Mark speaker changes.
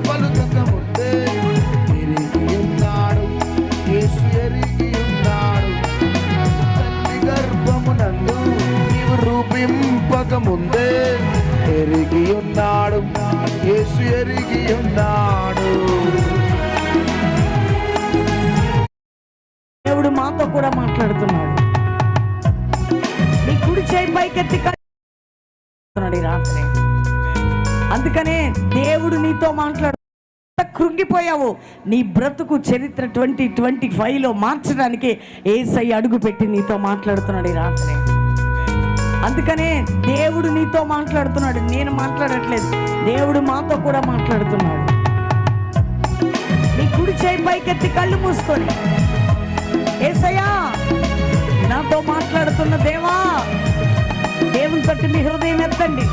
Speaker 1: పలుకక ముందే ఎరిగి ఉన్నాడు, యేసు ఎరిగి ఉన్నాడు. తల్లి గర్భమునందు నీవు రూపింపక ముందే ఎరిగి ఉన్నాడు, యేసు ఎరిగి ఉన్నాడు.
Speaker 2: దేవుడు మాతో కూడా మాట్లాడుతున్నాడు. నీ కుడి చేయి పైకెత్తి రాత్రి. అందుకనే దేవుడు నీతో మాట్లాడు. కృంగిపోయావు, నీ బ్రతుకు చరిత్ర 2025లో మార్చడానికి యేసయ్య అడుగు పెట్టి నీతో మాట్లాడుతున్నాడు ఈ రాత్రి. అందుకనే దేవుడు నీతో మాట్లాడుతున్నాడు. నేను మాట్లాడట్లేదు, దేవుడు మాతో కూడా మాట్లాడుతున్నాడు. నీ కుడి చేయి పైకెత్తి కళ్ళు మూసుకొని, యేసయ్యా నాతో మాట్లాడుతున్న దేవా, దేవుని తట్టు మీ హృదయం ఎత్తండి.